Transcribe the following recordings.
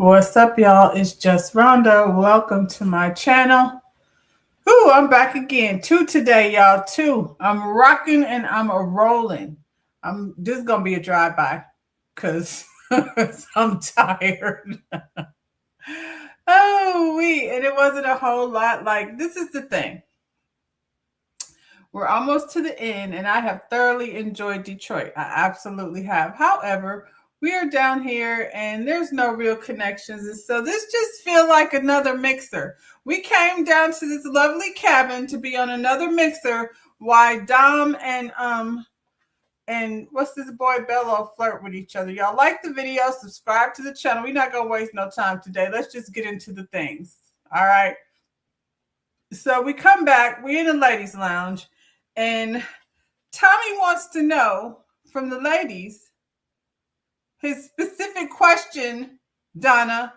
What's up, y'all? It's just Rhonda. Welcome to my channel. Ooh, I'm back again. Two today, y'all. Two. I'm rocking and I'm a rolling. This is gonna be a drive-by because I'm tired. And it wasn't a whole lot. Like, this is the thing. We're almost to the end, and I have thoroughly enjoyed Detroit. I absolutely have. However, we are down here and there's no real connections. And so this just feels like another mixer. We came down to this lovely cabin to be on another mixer while Dom and what's this boy Bello flirt with each other. Y'all like the video, subscribe to the channel. We're not gonna waste no time today. Let's just get into the things. All right. So we come back, we're in the ladies' lounge, and Tommy wants to know from the ladies. His specific question, Donna,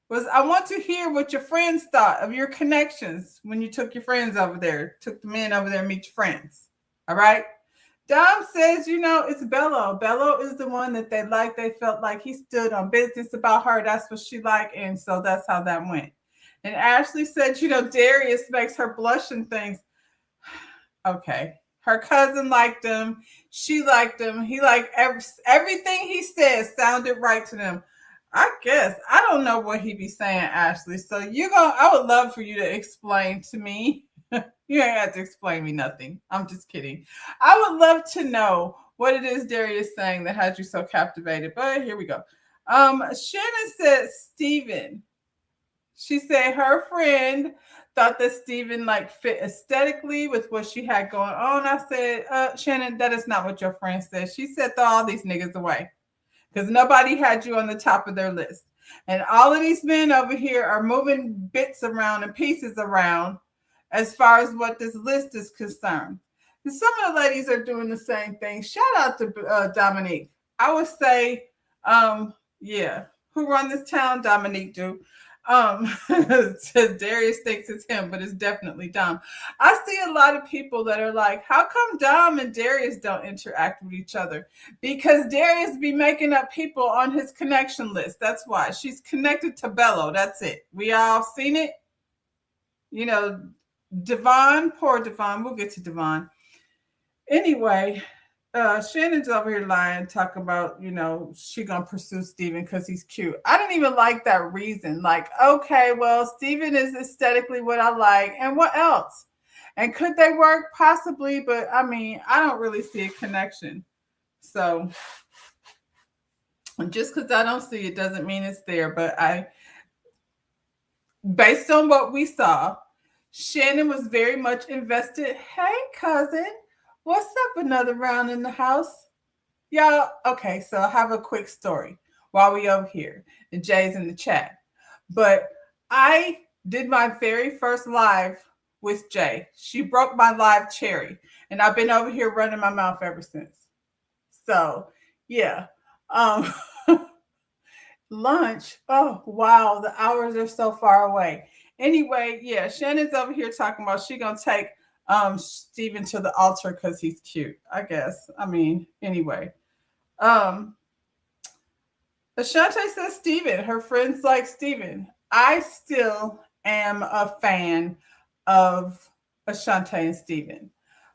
was I want to hear what your friends thought of your connections when you took your friends over there, took the men over there to meet your friends. All right. Dom says, it's Bello. Bello is the one that they liked. They felt like he stood on business about her. That's what she liked. And so that's how that went. And Ashley said, Darius makes her blush and things. Okay. Her cousin liked him. She liked him. He liked everything he said sounded right to them. I guess. I don't know what he be saying, Ashley. So I would love for you to explain to me. You ain't have to explain me nothing. I'm just kidding. I would love to know what it is Darius saying that had you so captivated. But here we go. Shannon said Steven. She said her friend thought that Steven fit aesthetically with what she had going on. I said, Shannon, that is not what your friend said. She said, throw all these niggas away because nobody had you on the top of their list. And all of these men over here are moving bits around and pieces around as far as what this list is concerned. And some of the ladies are doing the same thing. Shout out to Dominique. I would say, who run this town? Dominique do. Darius thinks it's him, but it's definitely Dom. I see a lot of people that are like, how come Dom and Darius don't interact with each other? Because Darius be making up people on his connection list. That's why. She's connected to Bello. That's it. We all seen it. Devon, poor Devon. We'll get to Devon. Anyway, Shannon's over here lying, talking about, she gonna pursue Steven because he's cute. I didn't even like that reason. Like, okay, well, Steven is aesthetically what I like. And what else? And could they work? Possibly, but I don't really see a connection. So just because I don't see it doesn't mean it's there. But based on what we saw, Shannon was very much invested. Hey, cousin. What's up? Another round in the house? Y'all, okay, so I have a quick story while we over here. And Jay's in the chat. But I did my very first live with Jay. She broke my live cherry. And I've been over here running my mouth ever since. So, yeah. Lunch. Oh, wow. The hours are so far away. Anyway, yeah, Shannon's over here talking about she gonna take Steven to the altar because he's cute, I guess. Anyway. Ashante says Steven. Her friends like Steven. I still am a fan of Ashante and Steven.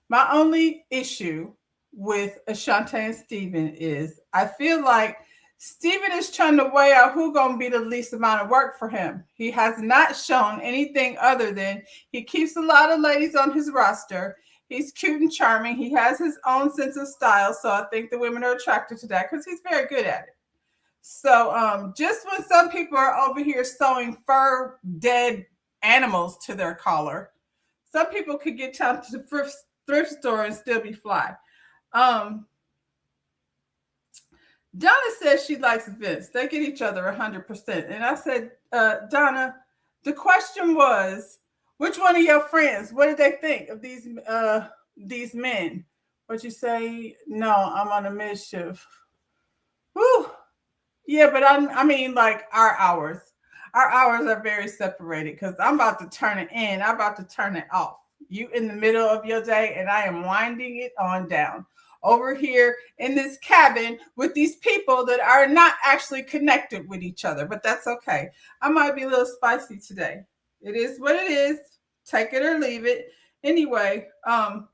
My only issue with Ashante and Steven is I feel like Steven is trying to weigh out who's going to be the least amount of work for him. He has not shown anything other than he keeps a lot of ladies on his roster. He's cute and charming. He has his own sense of style. So I think the women are attracted to that because he's very good at it. So just when some people are over here sewing fur dead animals to their collar, some people could get down to the thrift store and still be fly. Donna says she likes Vince. They get each other 100%. And I said, Donna, the question was, which one of your friends, what did they think of these men? What'd you say? No, I'm on a mischief. Whew. Yeah, but our hours. Our hours are very separated because I'm about to turn it in. I'm about to turn it off. You in the middle of your day and I am winding it on down. over here in this cabin with these people that are not actually connected with each other. But that's okay. I might be a little spicy today. It is what it is. Take it or leave it. Anyway, Donna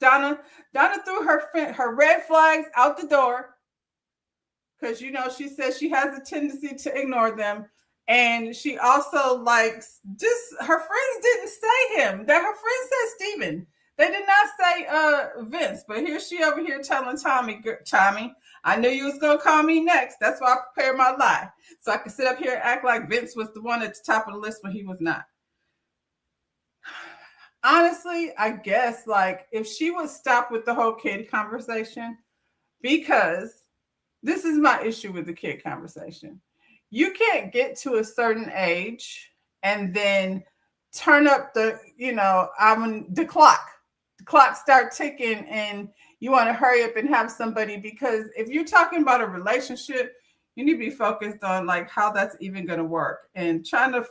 threw her red flags out the door because she says she has a tendency to ignore them. And she also likes just her friends didn't say him. That her friend said Steven. They did not say Vince, but here she over here telling Tommy, I knew you was gonna call me next. That's why I prepared my lie. So I could sit up here and act like Vince was the one at the top of the list when he was not. Honestly, I guess like if she would stop with the whole kid conversation, because this is my issue with the kid conversation. You can't get to a certain age and then turn up the clock. The clock start ticking and you want to hurry up and have somebody, because if you're talking about a relationship, you need to be focused on like how that's even going to work, and trying to,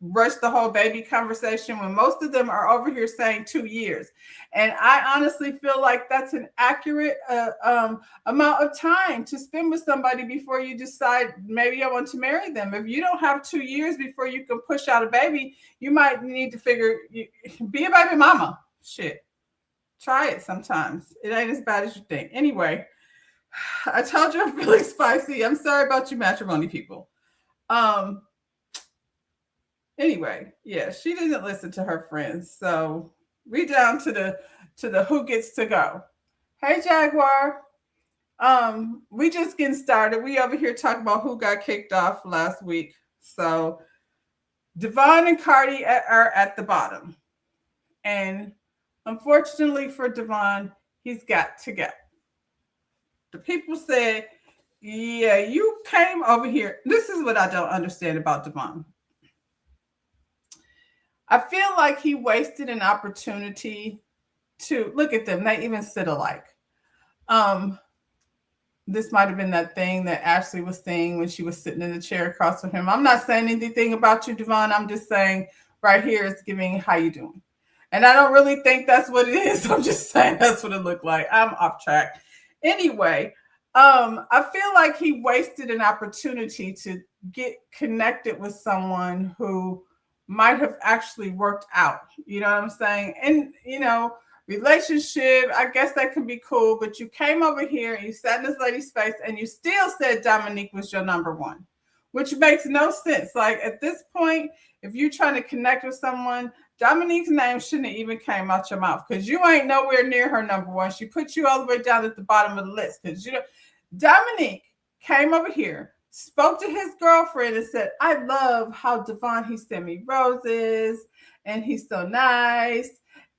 rush the whole baby conversation when most of them are over here saying 2 years. And I honestly feel like that's an accurate amount of time to spend with somebody before you decide maybe I want to marry them. If you don't have 2 years before you can push out a baby, you might need to be a baby mama. Shit. Try it sometimes. It ain't as bad as you think. Anyway, I told you I'm feeling spicy. I'm sorry about you matrimony people. Anyway, yeah, she didn't listen to her friends. So we down to the who gets to go. Hey Jaguar. We just getting started. We over here talking about who got kicked off last week. So Devon and Cardi are at the bottom. And unfortunately for Devon, he's got to go. The people said, yeah, you came over here. This is what I don't understand about Devon. I feel like he wasted an opportunity to look at them. They even sit alike. This might have been that thing that Ashley was saying when she was sitting in the chair across from him. I'm not saying anything about you, Devon. I'm just saying right here is giving how you doing. And I don't really think that's what it is. I'm just saying that's what it looked like. I'm off track. Anyway, I feel like he wasted an opportunity to get connected with someone who might have actually worked out. You know what I'm saying? And, relationship, I guess that can be cool, but you came over here and you sat in this lady's face and you still said Dominique was your number one, which makes no sense. Like at this point, if you're trying to connect with someone, Dominique's name shouldn't have even came out your mouth, because you ain't nowhere near her number one. She put you all the way down at the bottom of the list because Dominique came over here, spoke to his girlfriend and said, I love how Devon, he sent me roses and he's so nice.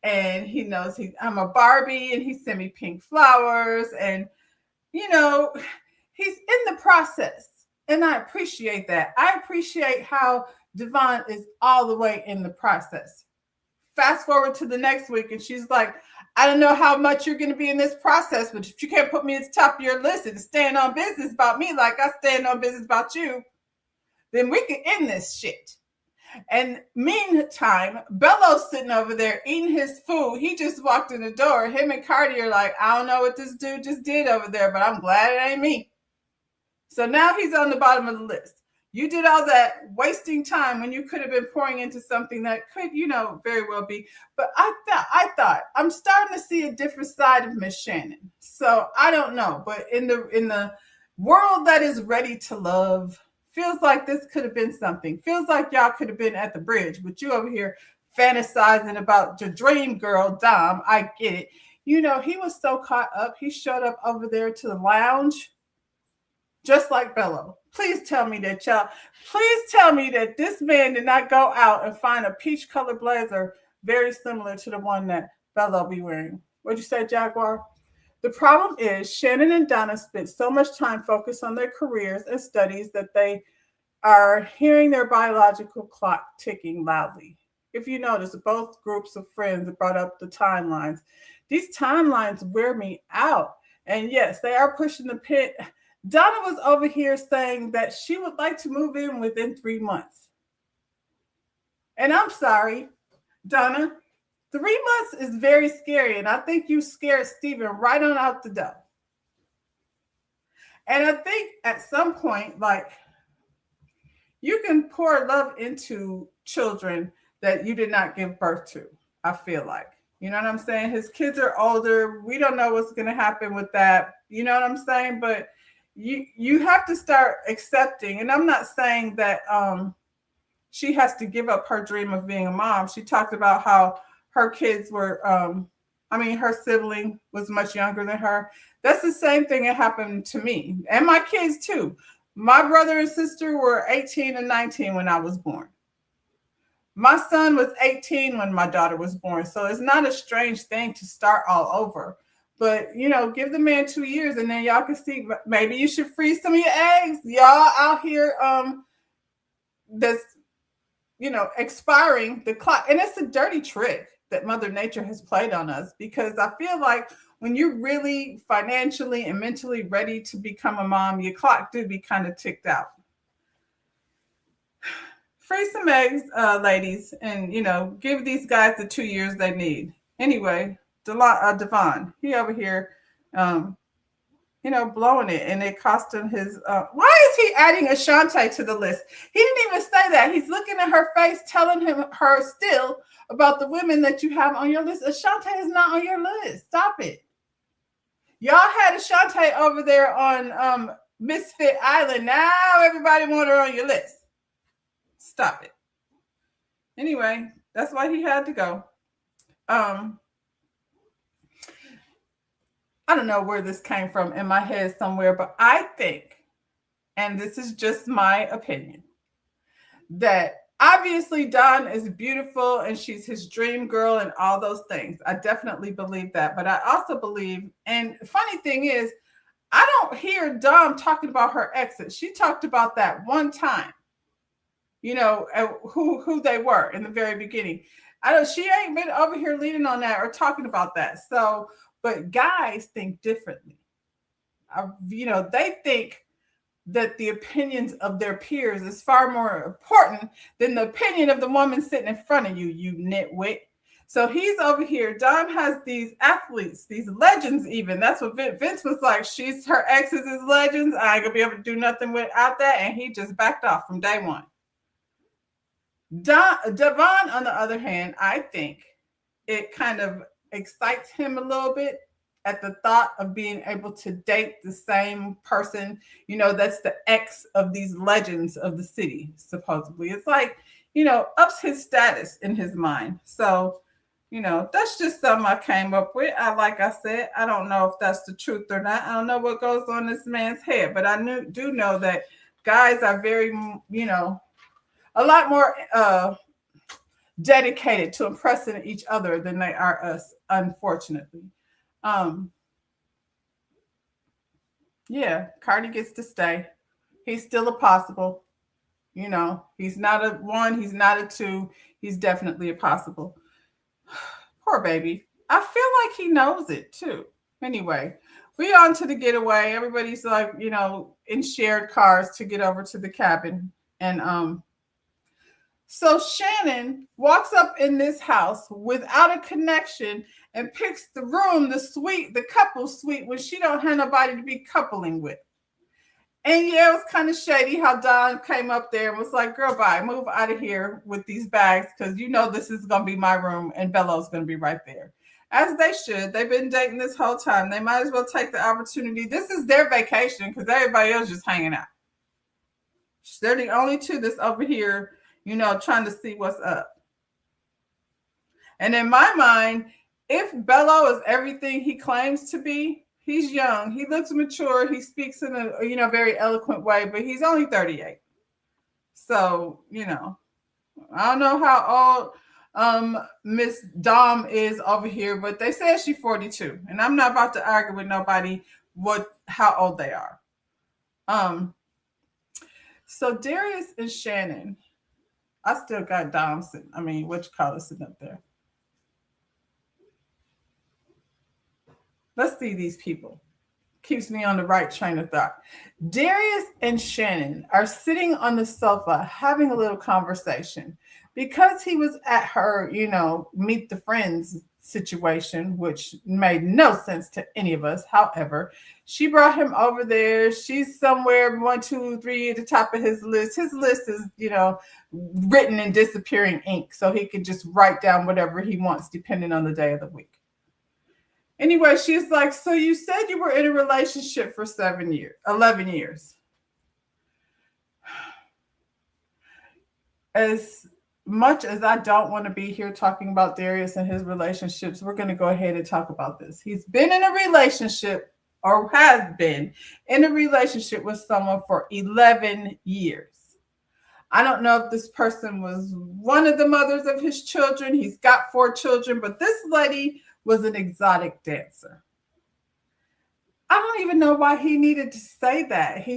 And he knows I'm a Barbie and he sent me pink flowers. And, he's in the process. And I appreciate that. I appreciate how Devon is all the way in the process. Fast forward to the next week and she's like, I don't know how much you're going to be in this process, but if you can't put me at the top of your list and stand on business about me like I stand on business about you, then we can end this shit. And meantime, Bello's sitting over there eating his food. He just walked in the door. Him and Cardi are like, I don't know what this dude just did over there, but I'm glad it ain't me. So now he's on the bottom of the list. You did all that wasting time when you could have been pouring into something that could, very well be. But I thought I'm starting to see a different side of Miss Shannon. So I don't know. But in the world that is ready to love, feels like this could have been something. Feels like y'all could have been at the bridge, but you over here fantasizing about your dream girl, Dom. I get it. He was so caught up. He showed up over there to the lounge, just like Bello. Please tell me that, y'all. Please tell me that this man did not go out and find a peach colored blazer very similar to the one that Bello be wearing. What'd you say, Jaguar? The problem is Shannon and Donna spent so much time focused on their careers and studies that they are hearing their biological clock ticking loudly. If you notice, both groups of friends brought up the timelines. These timelines wear me out. And yes, they are pushing the pit. Donna was over here saying that she would like to move in within 3 months. And I'm sorry, Donna, 3 months is very scary, and I think you scared Steven right on out the door. And I think at some point, like, you can pour love into children that you did not give birth to. I feel like, you know what I'm saying? His kids are older. We don't know what's going to happen with that. You know what I'm saying? But you have to start accepting. And I'm not saying that she has to give up her dream of being a mom. She talked about how her kids were, her sibling was much younger than her. That's the same thing that happened to me and my kids too. My brother and sister were 18 and 19 when I was born. My son was 18 when my daughter was born. So it's not a strange thing to start all over. But, give the man 2 years and then y'all can see, maybe you should freeze some of your eggs. Y'all out here that's, expiring the clock. And it's a dirty trick that Mother Nature has played on us, because I feel like when you're really financially and mentally ready to become a mom, your clock do be kind of ticked out. Freeze some eggs, ladies, and, give these guys the 2 years they need. Anyway, Devon, he over here, blowing it, and it cost him his. Why is he adding Ashante to the list? He didn't even say that. He's looking at her face, telling her still about the women that you have on your list. Ashante is not on your list. Stop it. Y'all had Ashante over there on Misfit Island. Now everybody want her on your list. Stop it. Anyway, that's why he had to go. I don't know where this came from in my head somewhere, but I think, and this is just my opinion, that obviously Dawn is beautiful and she's his dream girl and all those things. I definitely believe that. But I also believe, and funny thing is, I don't hear Dawn talking about her exes. She talked about that one time, who they were in the very beginning. She ain't been over here leaning on that or talking about that. So, but guys think differently. They think that the opinions of their peers is far more important than the opinion of the woman sitting in front of you, you nitwit. So he's over here. Dawn has these athletes, these legends even. That's what Vince was like. Her exes is legends. I ain't going to be able to do nothing without that. And he just backed off from day one. Devon, on the other hand, I think it kind of excites him a little bit at the thought of being able to date the same person, that's the ex of these legends of the city, supposedly. It's like, ups his status in his mind. So, that's just something I came up with. Like I said, I don't know if that's the truth or not. I don't know what goes on in this man's head, but I do know that guys are very, a lot more dedicated to impressing each other than they are us, unfortunately. Yeah, Cardi gets to stay. He's still a possible. He's not a 1, he's not a 2. He's definitely a possible. Poor baby. I feel like he knows it too. Anyway, we on to the getaway. Everybody's like, in shared cars to get over to the cabin. And so Shannon walks up in this house without a connection and picks the room, the couple suite, when she don't have nobody to be coupling with. And yeah, it was kind of shady how Dawn came up there and was like, girl, bye, move out of here with these bags, because this is going to be my room and Bello's going to be right there. As they should. They've been dating this whole time. They might as well take the opportunity. This is their vacation because everybody else is just hanging out. They're the only two that's over here, trying to see what's up. And in my mind, if Bello is everything he claims to be, he's young. He looks mature. He speaks in a very eloquent way, but he's only 38. So, I don't know how old Miss Dom is over here, but they say she's 42. And I'm not about to argue with nobody how old they are. So Darius and Shannon, I still got Dom sitting. sitting up there. Let's see these people. Keeps me on the right train of thought. Darius and Shannon are sitting on the sofa having a little conversation. because he was at her, meet the friends situation, which made no sense to any of us. However, she brought him over there. She's somewhere 1, 2, 3 at the top of his list. His list is, written in disappearing ink, so he can just write down whatever he wants depending on the day of the week. Anyway, she's like, so you said you were in a relationship for 11 years. As much as I don't want to be here talking about Darius and his relationships, we're going to go ahead and talk about this. He's been in a relationship, or has been in a relationship with someone for 11 years. I don't know if this person was one of the mothers of his children. He's got 4 children, but this lady was an exotic dancer. I don't even know why he needed to say that.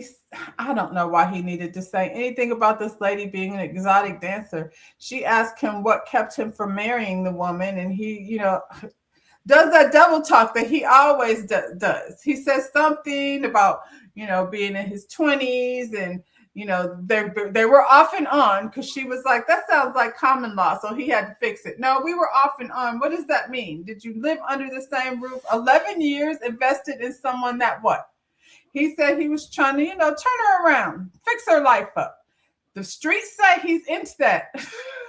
I don't know why he needed to say anything about this lady being an exotic dancer. She asked him what kept him from marrying the woman, and he, does that double talk that he always does. He says something about, being in his 20s, and they were off and on, because she was like, that sounds like common law, so he had to fix it. No, we were off and on. What does that mean? Did you live under the same roof? 11 years invested in someone that what? He said he was trying to, turn her around, fix her life up. The streets say he's into that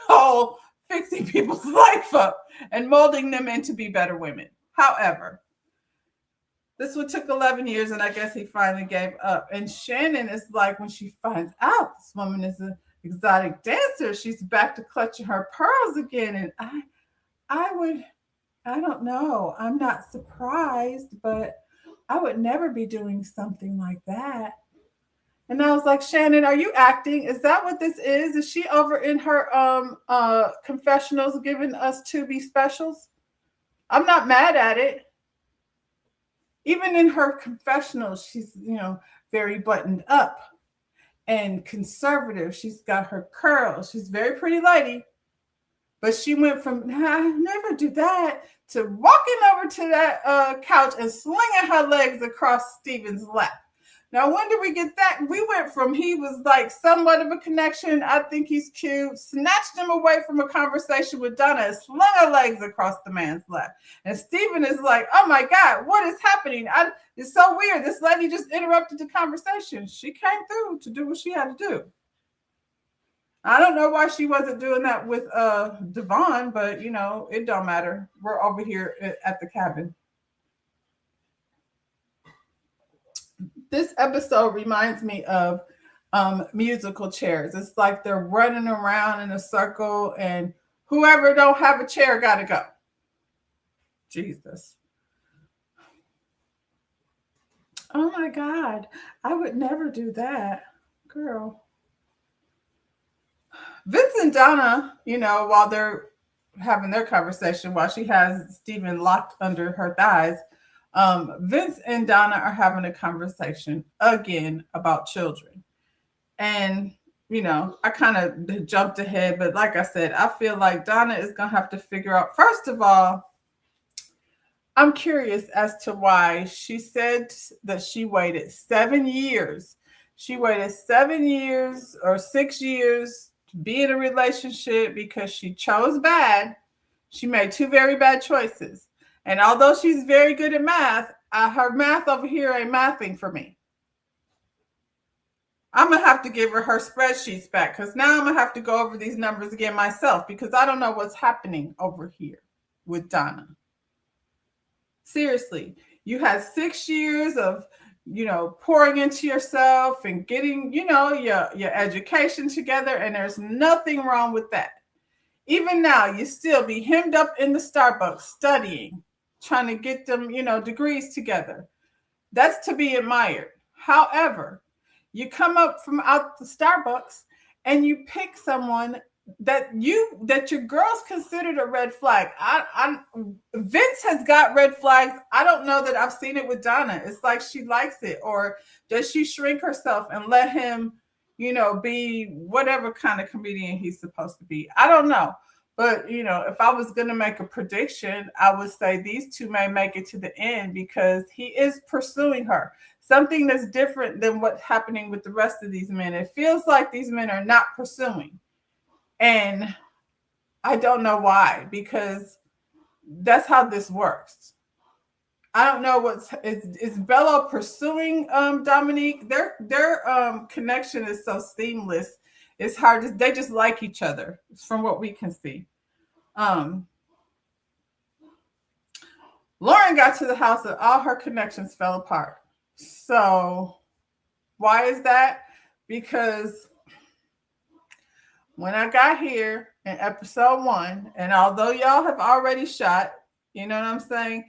whole fixing people's life up and molding them into be better women. However, this one took 11 years, and I guess he finally gave up. And Shannon is like, when she finds out this woman is an exotic dancer, she's back to clutching her pearls again. And I don't know. I'm not surprised, but I would never be doing something like that. And I was like, Shannon, are you acting? Is that what this is? Is she over in her confessionals giving us to be specials? I'm not mad at it. Even in her confessionals, she's, very buttoned up and conservative. She's got her curls. She's a very pretty lady. But she went from, never do that, to walking over to that couch and slinging her legs across Stephen's lap. Now, when did we get that? We went from he was like somewhat of a connection, I think he's cute, snatched him away from a conversation with Donna and slung her legs across the man's lap. And Stephen is like, oh my God, what is happening? It's so weird. This lady just interrupted the conversation. She came through to do what she had to do. I don't know why she wasn't doing that with Devon, but, it don't matter. We're over here at the cabin. This episode reminds me of musical chairs. It's like they're running around in a circle, and whoever don't have a chair got to go. Jesus. Oh my God. I would never do that. Girl. Vince and Donna, while they're having their conversation, while she has Stephen locked under her thighs, Vince and Donna are having a conversation again about children. And, I kind of jumped ahead, but like I said, I feel like Donna is going to have to figure out, first of all, I'm curious as to why she said that she waited 7 years. She waited 7 years or 6 years to be in a relationship because she chose bad. She made 2 very bad choices. And although she's very good at math, her math over here ain't mathing for me. I'm going to have to give her spreadsheets back, because now I'm going to have to go over these numbers again myself, because I don't know what's happening over here with Donna. Seriously, you had 6 years of, pouring into yourself and getting, your education together, and there's nothing wrong with that. Even now, you still be hemmed up in the Starbucks studying, trying to get them, degrees together. That's to be admired. However, you come up from out the Starbucks and you pick someone that your girls considered a red flag. Vince has got red flags. I don't know that I've seen it with Donna. It's like she likes it, or does she shrink herself and let him, be whatever kind of comedian he's supposed to be? I don't know. But, if I was going to make a prediction, I would say these 2 may make it to the end, because he is pursuing her. Something that's different than what's happening with the rest of these men. It feels like these men are not pursuing. And I don't know why, because that's how this works. I don't know is Bello pursuing Dominique. Their connection is so seamless. It's hard to, they just like each other from what we can see. Um Lauren got to the house and all her connections fell apart. So why is that? Because when I got here in episode 1, and although y'all have already shot, you know what I'm saying?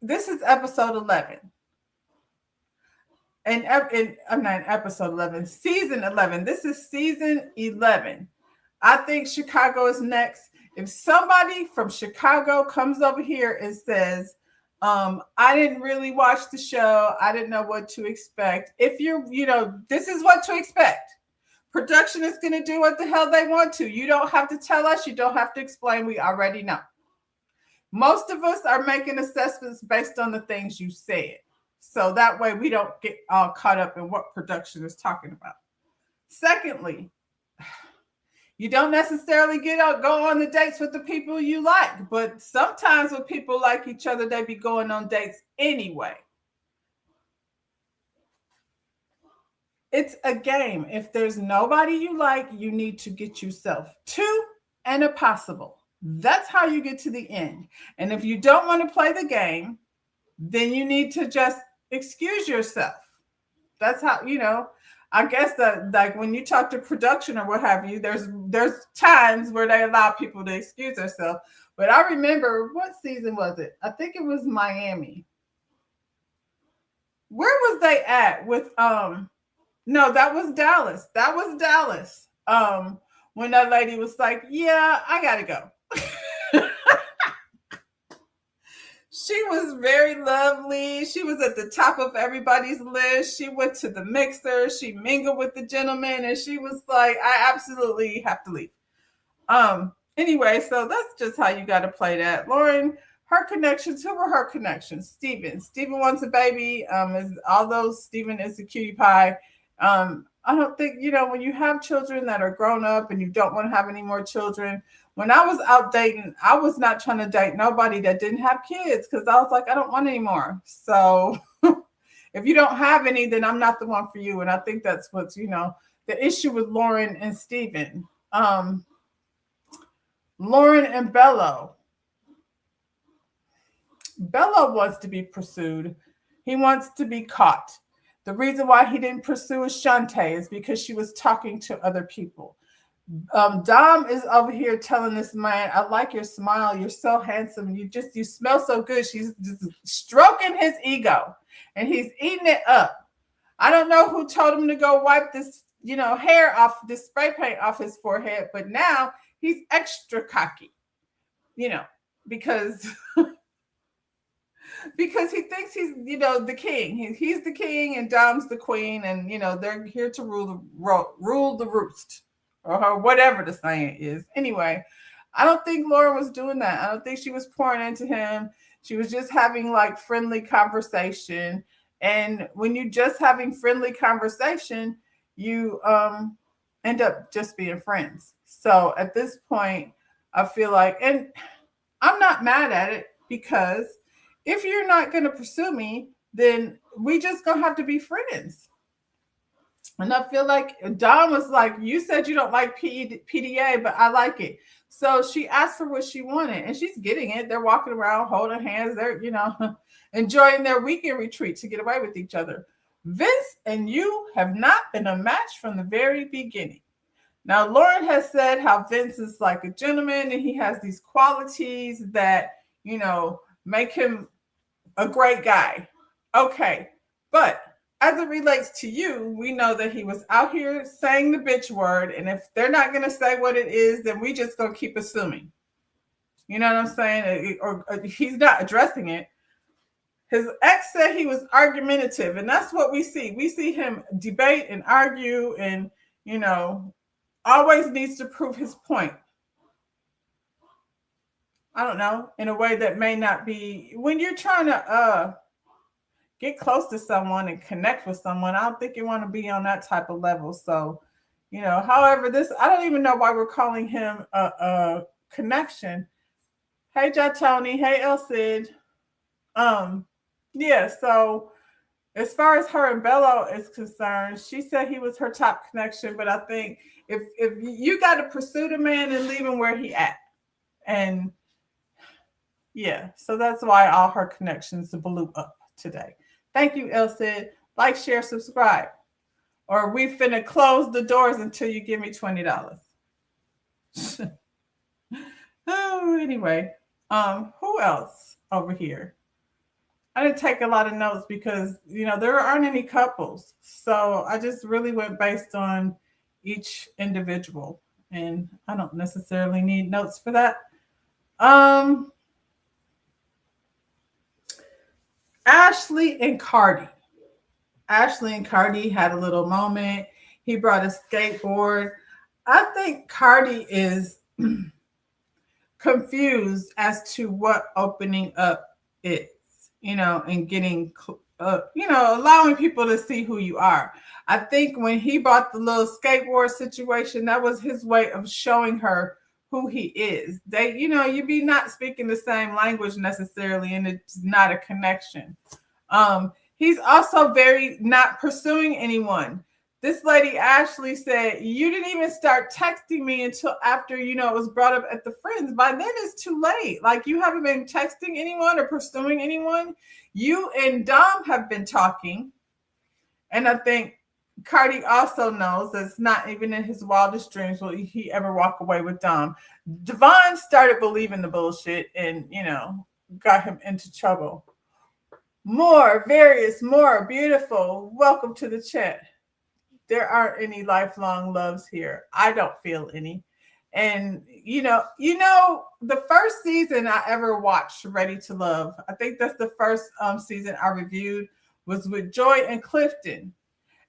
This is episode 11. And I'm not in episode 11, season 11. This is season 11. I think Chicago is next. If somebody from Chicago comes over here and says, I didn't really watch the show, I didn't know what to expect. If this is what to expect. Production is going to do what the hell they want to. You don't have to tell us. You don't have to explain. We already know. Most of us are making assessments based on the things you said. So that way we don't get all caught up in what production is talking about. Secondly, you don't necessarily go on the dates with the people you like. But sometimes when people like each other, they be going on dates anyway. It's a game. If there's nobody you like, you need to get yourself to and a possible. That's how you get to the end. And if you don't want to play the game, then you need to just excuse yourself. That's how, I guess that, like, when you talk to production or what have you, there's times where they allow people to excuse themselves. But I remember, what season was it? I think it was Miami. Where was they at with no, that was Dallas. That was Dallas. When that lady was like, yeah, I gotta go. She was very lovely. She was at the top of everybody's list. She went to the mixer. She mingled with the gentleman, and she was like, I absolutely have to leave. Anyway, so that's just how you got to play that. Lauren, her connections, who were her connections? Steven wants a baby. Although Steven is a cutie pie, I don't think, when you have children that are grown up and you don't want to have any more children. When I was out dating, I was not trying to date nobody that didn't have kids, because I was like, I don't want any more. So if you don't have any, then I'm not the one for you. And I think that's what's, the issue with Lauren and Steven. Lauren and Bello. Bello wants to be pursued. He wants to be caught. The reason why he didn't pursue Shantae is because she was talking to other people. Dom is over here telling this man, I like your smile. You're so handsome. You smell so good. She's just stroking his ego, and he's eating it up. I don't know who told him to go wipe this, hair off, this spray paint off his forehead, but now he's extra cocky, because because he thinks he's, the king. He's the king and Dom's the queen, and they're here to rule the roost, or whatever the saying is. Anyway, I don't think Laura was doing that. I don't think she was pouring into him. She was just having like friendly conversation. And when you're just having friendly conversation, you end up just being friends. So at this point, I feel like, and I'm not mad at it, because if you're not going to pursue me, then we just going to have to be friends. And I feel like Dawn was like, you said you don't like PDA, but I like it. So she asked for what she wanted, and she's getting it. They're walking around holding hands. They're, enjoying their weekend retreat to get away with each other. Vince and you have not been a match from the very beginning. Now, Lauren has said how Vince is like a gentleman, and he has these qualities that, make him a great guy. Okay. But as it relates to you, we know that he was out here saying the bitch word. And if they're not going to say what it is, then we just going to keep assuming. You know what I'm saying? Or he's not addressing it. His ex said he was argumentative. And that's what we see. We see him debate and argue and, always needs to prove his point. I don't know, in a way that may not be, when you're trying to get close to someone and connect with someone, I don't think you want to be on that type of level. So, However, I don't even know why we're calling him a connection. Hey, Tony. Hey, El Cid. Um, yeah, so as far as her and Bello is concerned, she said he was her top connection, but I think if you got to pursue the man and leave him where he at. And yeah, so that's why all her connections blew up today. Thank you, El Cid. Like, share, subscribe. Or we finna close the doors until you give me $20. Oh, anyway. Who else over here? I didn't take a lot of notes because there aren't any couples. So I just really went based on each individual. And I don't necessarily need notes for that. Ashley and Cardi. Ashley and Cardi had a little moment. He brought a skateboard. I think Cardi is confused as to what opening up is, and getting, allowing people to see who you are. I think when he bought the little skateboard situation, that was his way of showing her who he is. You be not speaking the same language necessarily, and it's not a connection. He's also very not pursuing anyone. This lady Ashley said, you didn't even start texting me until after, it was brought up at the friends. By then it's too late. Like, you haven't been texting anyone or pursuing anyone. You and Dom have been talking. And I think Cardi also knows that's not even in his wildest dreams will he ever walk away with Dom. Devon started believing the bullshit and, got him into trouble. More beautiful. Welcome to the chat. There aren't any lifelong loves here. I don't feel any. And the first season I ever watched, Ready to Love, I think that's the first season I reviewed, was with Joy and Clifton.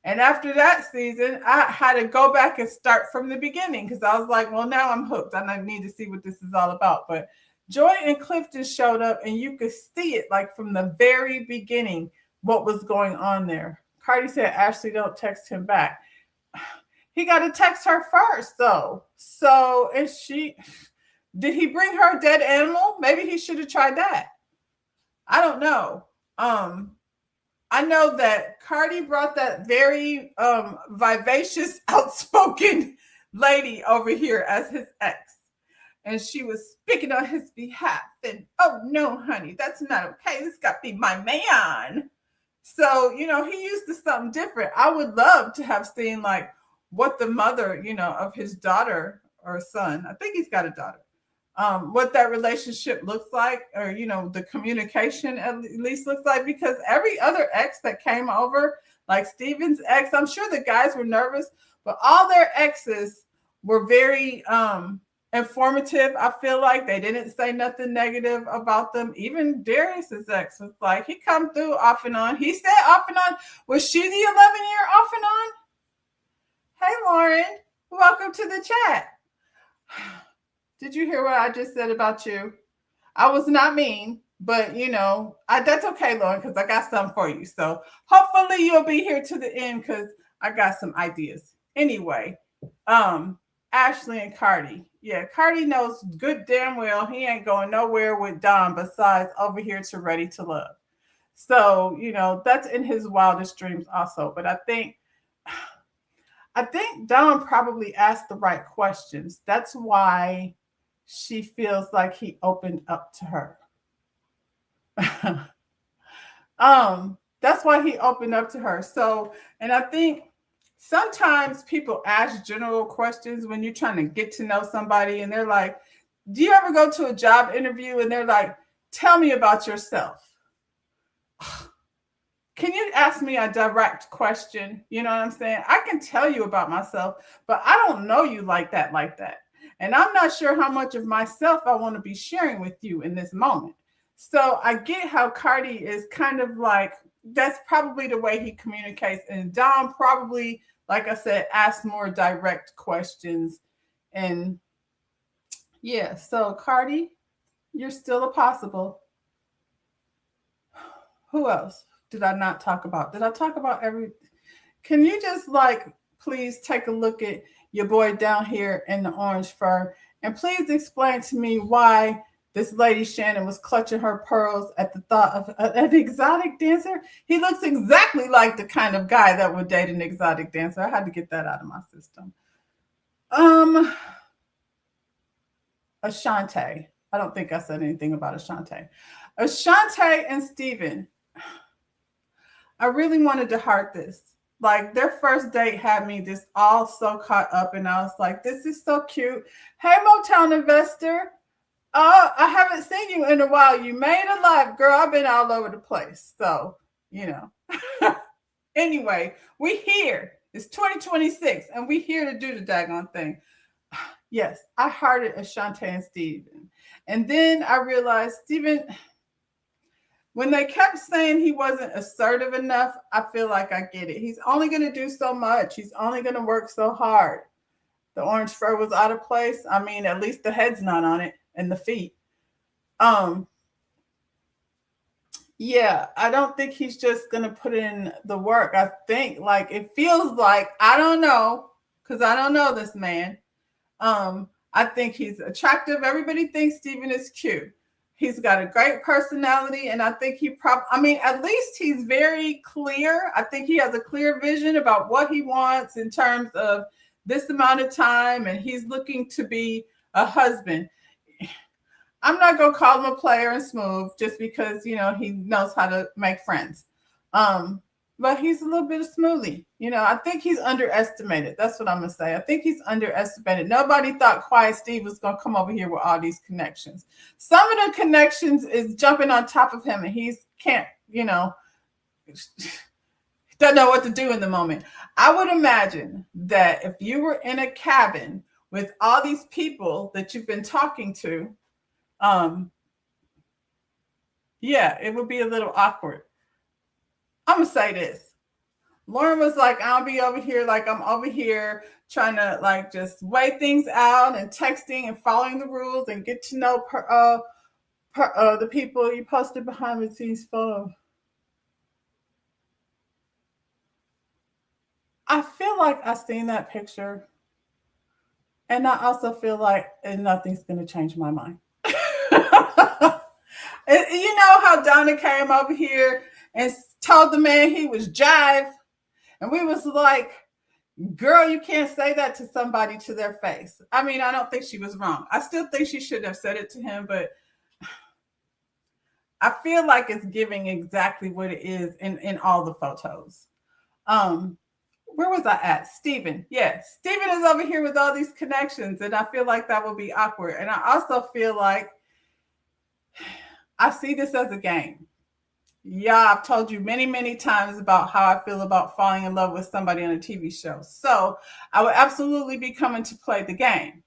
And after that season, I had to go back and start from the beginning because I was like, well, now I'm hooked. I need to see what this is all about. But Joy and Clifton showed up, and you could see it like from the very beginning what was going on there. Cardi said, Ashley, don't text him back. He got to text her first, though. So did he bring her a dead animal? Maybe he should have tried that. I don't know. I know that Cardi brought that very vivacious, outspoken lady over here as his ex. And she was speaking on his behalf. And, oh, no, honey, that's not okay. This got to be my man. So, he used to something different. I would love to have seen like what the mother, of his daughter or son, I think he's got a daughter, what that relationship looks like, or, the communication at least looks like, because every other ex that came over, like Steven's ex, I'm sure the guys were nervous, but all their exes were very, informative. I feel like they didn't say nothing negative about them. Even Darius's ex was like, he come through off and on. He said off and on. Was she the 11-year off and on? Hey, Lauren, welcome to the chat. Did you hear what I just said about you? I was not mean, but that's okay, Lauren, because I got some for you. So hopefully you'll be here to the end because I got some ideas. Anyway, Ashley and Cardi. Yeah, Cardi knows good damn well he ain't going nowhere with Dom besides over here to Ready to Love. So, that's in his wildest dreams also. But I think Dom probably asked the right questions. That's why she feels like he opened up to her. That's why he opened up to her. So, and I think sometimes people ask general questions when you're trying to get to know somebody, and they're like, do you ever go to a job interview and they're like, tell me about yourself? Can you ask me a direct question? You know what I'm saying? I can tell you about myself, but I don't know you like that. And I'm not sure how much of myself I want to be sharing with you in this moment. So I get how Cardi is kind of like, that's probably the way he communicates. And Dom probably, like I said, asks more direct questions. And yeah, so Cardi, you're still a possible. Who else did I not talk about? Did I talk about every? Can you just please take a look at your boy down here in the orange fur. And please explain to me why this lady Shannon was clutching her pearls at the thought of an exotic dancer. He looks exactly like the kind of guy that would date an exotic dancer. I had to get that out of my system. Ashante. I don't think I said anything about Ashante. Ashante and Steven. I really wanted to heart this. Like their first date had me just all so caught up, and I was like, this is so cute. Hey, Motown investor. I haven't seen you in a while. You made a life, girl. I've been all over the place. So, you know. Anyway, we here. It's 2026, and we here to do the daggone thing. Yes, I hearted Ashante and Steven. And then I realized Steven, when they kept saying he wasn't assertive enough, I feel like I get it. He's only going to do so much. He's only going to work so hard. The orange fur was out of place. I mean, at least the head's not on it and the feet. Yeah, I don't think he's just going to put in the work. I think like it feels like, I don't know, because I don't know this man. I think he's attractive. Everybody thinks Steven is cute. He's got a great personality, and I think at least he's very clear. I think he has a clear vision about what he wants in terms of this amount of time, and he's looking to be a husband. I'm not going to call him a player and smooth just because, you know, he knows how to make friends. But he's a little bit of smoothie. You know, I think he's underestimated. That's what I'm going to say. I think he's underestimated. Nobody thought Quiet Steve was going to come over here with all these connections. Some of the connections is jumping on top of him, and he's can't, you know, doesn't know what to do in the moment. I would imagine that if you were in a cabin with all these people that you've been talking to, yeah, it would be a little awkward. I'm going to say this. Lauren was like, I'll be over here. Like I'm over here trying to like just weigh things out and texting and following the rules and get to know the people you posted behind the scenes photo. I feel like I've seen that picture. And I also feel like nothing's going to change my mind. You know how Donna came over here and told the man he was jive, and we was like, girl, you can't say that to somebody to their face. I mean, I don't think she was wrong. I still think she should have said it to him, but I feel like it's giving exactly what it is in all the photos. Where was I at? Steven. Yeah, Steven is over here with all these connections, and I feel like that will be awkward. And I also feel like I see this as a game. Yeah, I've told you many, many times about how I feel about falling in love with somebody on a TV show. So I would absolutely be coming to play the game.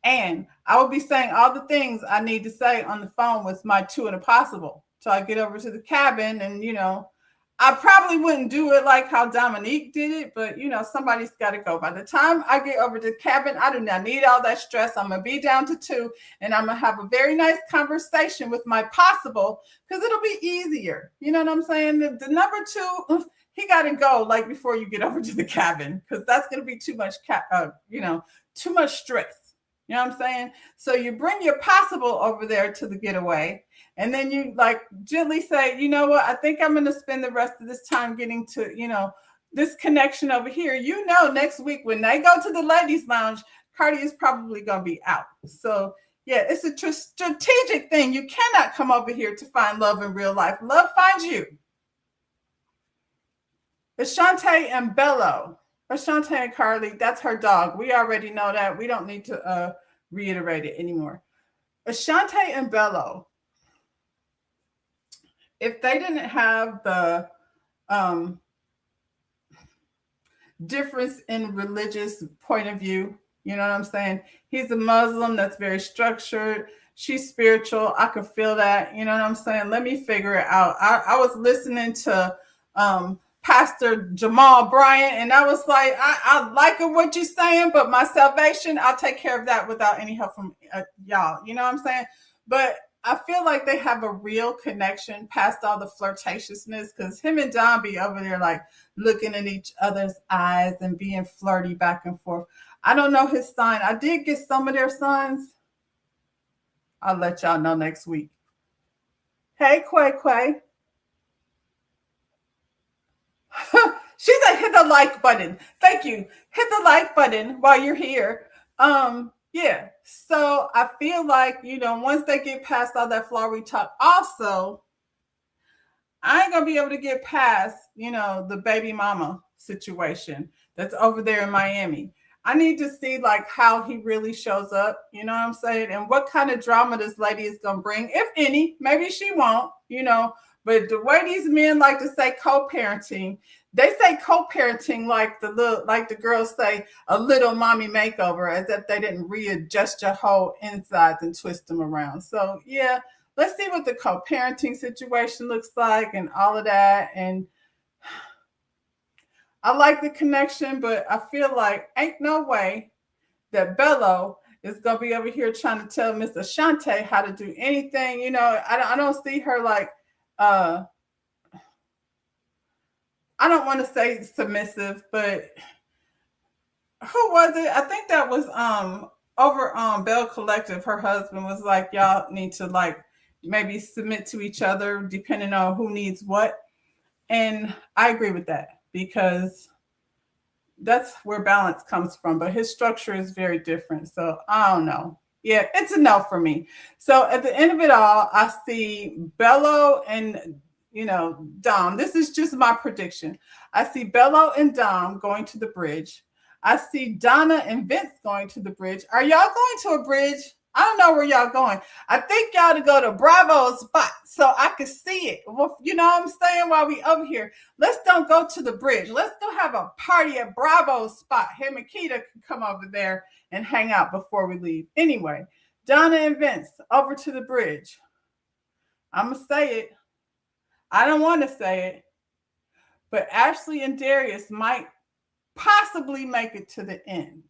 And I will be saying all the things I need to say on the phone with my two and a possible. So I get over to the cabin and, you know, I probably wouldn't do it like how Dominique did it, but, you know, somebody's got to go. By the time I get over to the cabin, I do not need all that stress. I'm going to be down to 2, and I'm going to have a very nice conversation with my possible because it'll be easier. You know what I'm saying? The number 2, he got to go like before you get over to the cabin because that's going to be too much, too much stress. You know what I'm saying? So you bring your possible over there to the getaway. And then you like gently say, you know what? I think I'm going to spend the rest of this time getting to, you know, this connection over here. You know, next week when they go to the ladies' lounge, Cardi is probably going to be out. So, yeah, it's a strategic thing. You cannot come over here to find love in real life. Love finds you. Ashante and Bello. Ashante and Carly, that's her dog. We already know that. We don't need to reiterate it anymore. Ashante and Bello. If they didn't have the difference in religious point of view, you know what I'm saying? He's a Muslim that's very structured. She's spiritual. I could feel that. You know what I'm saying? Let me figure it out. I was listening to Pastor Jamal Bryant, and I was like, I like what you're saying, but my salvation, I'll take care of that without any help from y'all. You know what I'm saying? But I feel like they have a real connection past all the flirtatiousness because him and Don be over there like looking in each other's eyes and being flirty back and forth. I don't know his sign. I did get some of their signs. I'll let y'all know next week. Hey, Quay Quay. She said hit the like button. Thank you. Hit the like button while you're here. Yeah. So I feel like, once they get past all that flowery talk, also, I ain't gonna be able to get past, the baby mama situation that's over there in Miami. I need to see like how he really shows up, you know what I'm saying? And what kind of drama this lady is gonna bring, if any. Maybe she won't, but the way these men like to say co-parenting, they say co-parenting like the girls say a little mommy makeover, as if they didn't readjust your whole insides and twist them around. So yeah, let's see what the co-parenting situation looks like and all of that. And I like the connection, but I feel like ain't no way that Bello is gonna be over here trying to tell Miss Ashante how to do anything. I don't see her like I don't want to say submissive, but who was it? I think that was over Bell Collective. Her husband was like, y'all need to like maybe submit to each other depending on who needs what. And I agree with that because that's where balance comes from. But his structure is very different. So I don't know. Yeah, it's a no for me. So at the end of it all, I see Bello and Dom. This is just my prediction. I see Bello and Dom going to the bridge. I see Donna and Vince going to the bridge. Are y'all going to a bridge? I don't know where y'all going. I think y'all to go to Bravo's spot so I can see it. Well, you know what I'm saying? While we over here, let's don't go to the bridge. Let's go have a party at Bravo's spot. Him and Keita can come over there and hang out before we leave. Anyway, Donna and Vince over to the bridge. I'm going to say it. I don't want to say it, but Ashley and Darius might possibly make it to the end.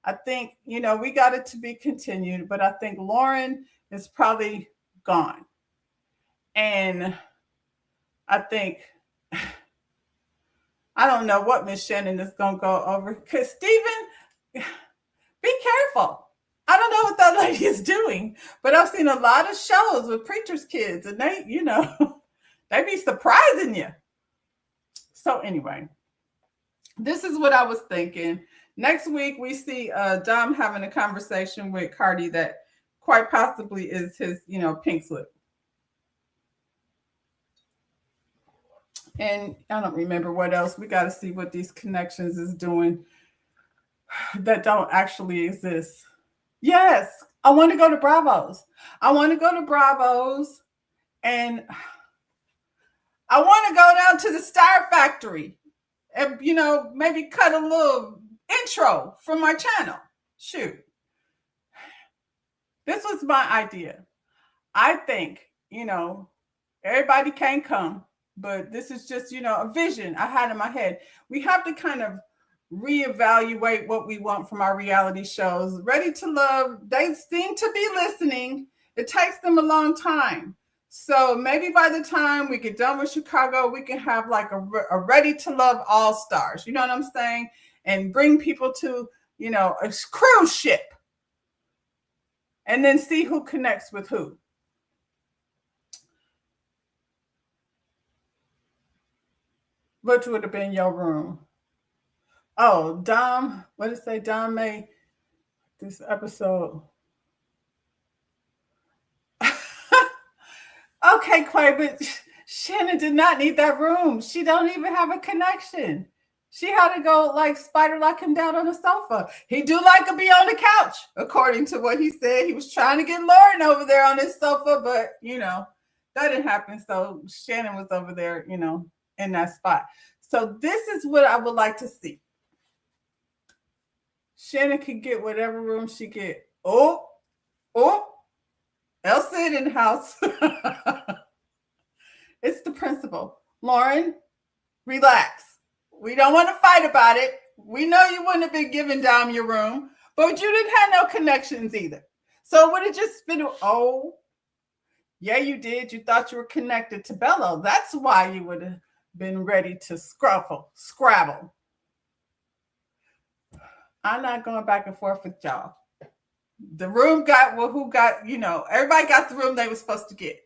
I think, we got it to be continued, but I think Lauren is probably gone. And I think, I don't know what Miss Shannon is going to go over. Because Stephen, be careful. I don't know what that lady is doing, but I've seen a lot of shows with preachers' kids, and they, they be surprising you. So anyway, this is what I was thinking. Next week, we see Dom having a conversation with Cardi that quite possibly is his, pink slip. And I don't remember what else. We got to see what these connections is doing that don't actually exist. Yes, I want to go to Bravo's. I want to go to Bravo's, and I want to go down to the Star Factory and, maybe cut a little intro from my channel. Shoot. This was my idea. I think, everybody can come, but this is just, a vision I had in my head. We have to kind of reevaluate what we want from our reality shows. Ready to Love, they seem to be listening. It takes them a long time. So maybe by the time we get done with Chicago, we can have like a Ready to Love all-stars. You know what I'm saying? And bring people to, a cruise ship. And then see who connects with who. Which would have been your room? Oh, Dom, what did it say? Dom made this episode. Okay, Quay, but Shannon did not need that room. She don't even have a connection. She had to go like spider lock him down on the sofa. He do like to be on the couch, according to what he said. He was trying to get Lauren over there on his sofa, but that didn't happen. So Shannon was over there, in that spot. So this is what I would like to see. Shannon can get whatever room she get. Oh, Elsa in the house. It's the principal. Lauren, relax. We don't want to fight about it. We know you wouldn't have been giving Dom your room, but you didn't have no connections either. So would it just been, Yeah, you did. You thought you were connected to Bello. That's why you would have been ready to scrabble. I'm not going back and forth with y'all. The room got who got, everybody got the room they were supposed to get.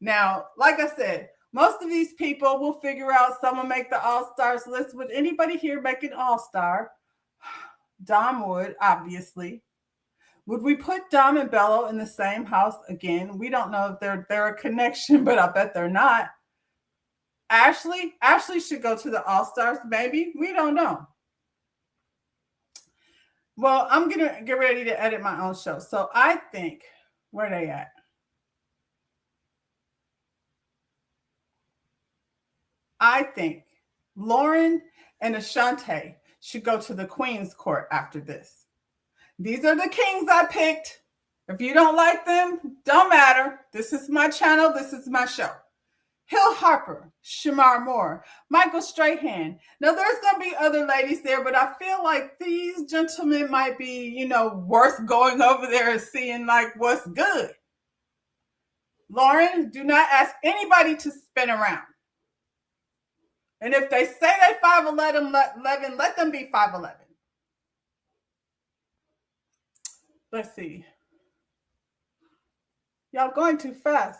Now, like I said, most of these people will figure out someone make the all-stars list. Would anybody here make an all-star? Dom would, obviously. Would we put Dom and Bello in the same house again? We don't know if they're a connection, but I bet they're not. Ashley should go to the all-stars, maybe. We don't know. Well, I'm going to get ready to edit my own show. So I think, where are they at? I think Lauren and Ashante should go to the Queen's Court after this. These are the kings I picked. If you don't like them, don't matter. This is my channel. This is my show. Hill Harper, Shamar Moore, Michael Strahan. Now, there's going to be other ladies there, but I feel like these gentlemen might be, worth going over there and seeing like what's good. Lauren, do not ask anybody to spin around. And if they say they 5'11", let them be 5'11". Let's see. Y'all going too fast.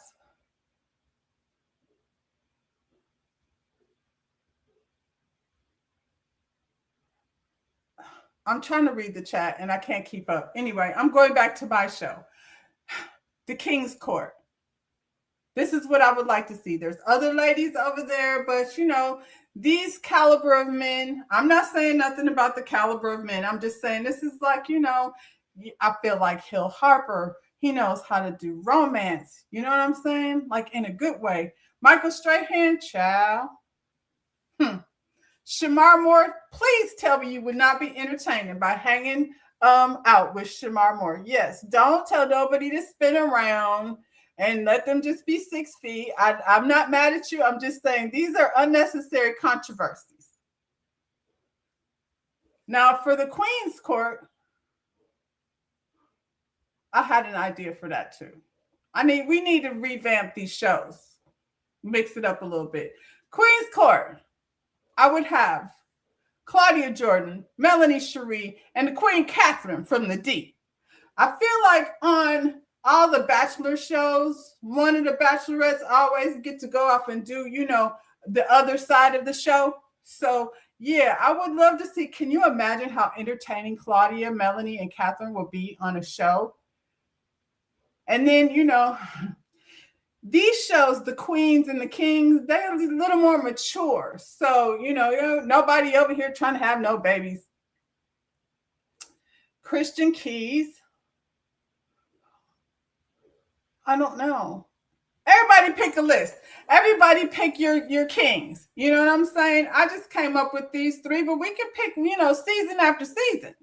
I'm trying to read the chat and I can't keep up. Anyway, I'm going back to my show. The King's Court. This is what I would like to see. There's other ladies over there, but these caliber of men, I'm not saying nothing about the caliber of men. I'm just saying this is like, I feel like Hill Harper, he knows how to do romance. You know what I'm saying? Like in a good way. Michael Strahan, child. Shamar Moore, please tell me you would not be entertained by hanging out with Shamar Moore. Yes, don't tell nobody to spin around and let them just be 6 feet. I'm not mad at you. I'm just saying these are unnecessary controversies. Now, for the Queen's Court, I had an idea for that too. We need to revamp these shows. Mix it up a little bit. Queen's Court, I would have Claudia Jordan, Melanie Cherie, and the Queen Catherine from the D. I feel like on all the Bachelor shows, one of the Bachelorettes always get to go off and do, the other side of the show. So, yeah, I would love to see. Can you imagine how entertaining Claudia, Melanie, and Catherine will be on a show? And then, these shows, the queens and the kings, they're a little more mature. So, nobody over here trying to have no babies. Christian Keys. I don't know. Everybody pick a list. Everybody pick your kings. You know what I'm saying? I just came up with these 3, but we can pick, season after season.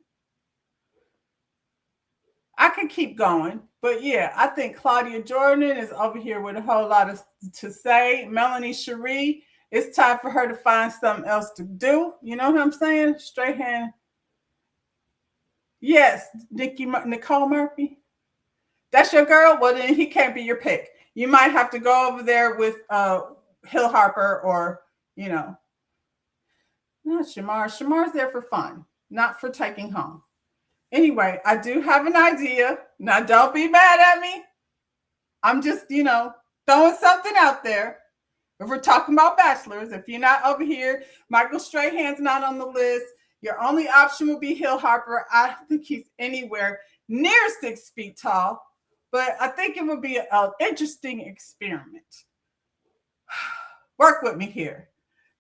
I could keep going, but yeah, I think Claudia Jordan is over here with a whole lot to say. Melanie Cherie, it's time for her to find something else to do. You know what I'm saying? Straight hand. Yes, Nicole Murphy. That's your girl? Well, then he can't be your pick. You might have to go over there with Hill Harper or, not Shamar. Shamar's there for fun, not for taking home. Anyway, I do have an idea. Now, don't be mad at me. I'm just, throwing something out there. If we're talking about bachelors, if you're not over here, Michael Strahan's not on the list. Your only option would be Hill Harper. I think he's anywhere near 6 feet tall, but I think it would be an interesting experiment. Work with me here.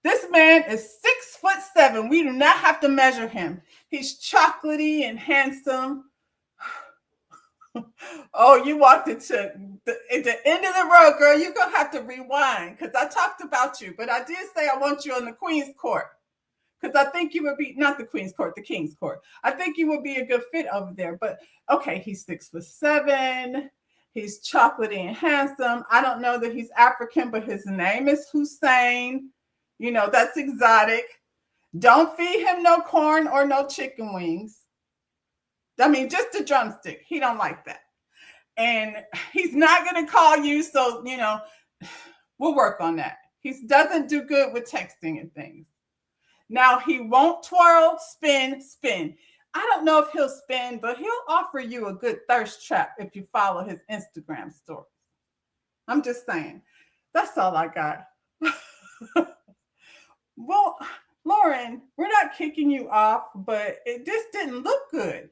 This man is 6'7". We do not have to measure him. He's chocolatey and handsome. Oh, you walked at the end of the road, girl. You're going to have to rewind because I talked about you. But I did say I want you on the Queen's Court because I think you would be, not the Queen's Court, the King's Court. I think you would be a good fit over there. But, okay, he's 6'7". He's chocolatey and handsome. I don't know that he's African, but his name is Hussein. That's exotic. Don't feed him no corn or no chicken wings. Just a drumstick. He don't like that. And he's not going to call you. So, we'll work on that. He doesn't do good with texting and things. Now, he won't twirl, spin. I don't know if he'll spin, but he'll offer you a good thirst trap if you follow his Instagram stories. I'm just saying. That's all I got. Well, Lauren, we're not kicking you off, but it just didn't look good.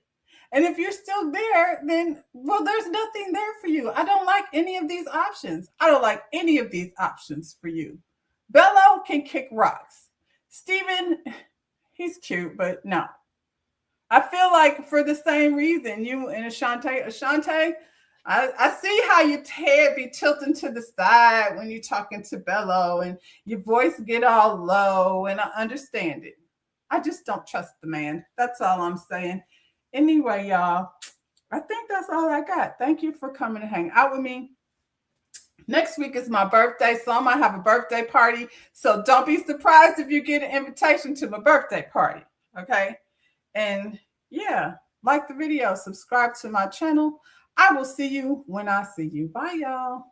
And if you're still there, then, well, there's nothing there for you. I don't like any of these options. I don't like any of these options for you. Bello can kick rocks. Steven, he's cute, but no. I feel like for the same reason, you and Ashante, I see how your head be tilting to the side when you're talking to Bello and your voice get all low, and I understand it. I just don't trust the man. That's all I'm saying. Anyway, y'all, I think that's all I got. Thank you for coming to hang out with me. Next week is my birthday, so I might have a birthday party. So don't be surprised if you get an invitation to my birthday party, okay? And yeah, like the video, subscribe to my channel. I will see you when I see you. Bye, y'all.